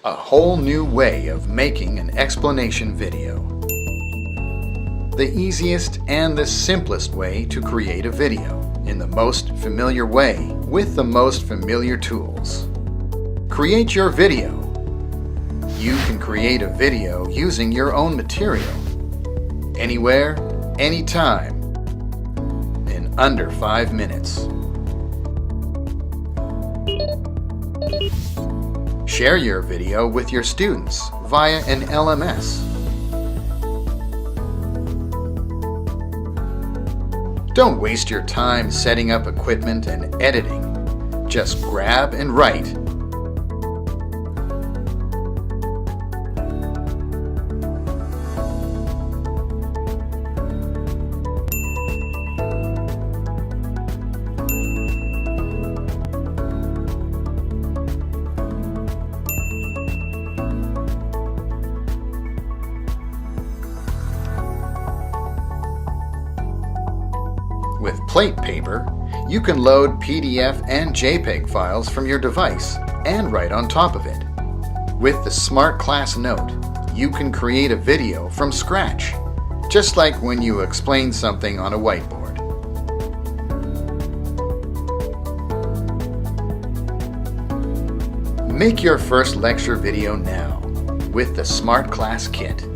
A whole new way of making an explanation video. The easiest and the simplest way to create a video in the most familiar way with the most familiar tools. Create your video. You can create a video using your own material, anywhere, anytime, in under 5 minutes. Share your video with your students via an LMS. Don't waste your time setting up equipment and editing. Just grab and write. With plate paper, you can load PDF and JPEG files from your device and write on top of it. With the Smart Class Note, you can create a video from scratch, just like when you explain something on a whiteboard. Make your first lecture video now with the Smart Class Kit.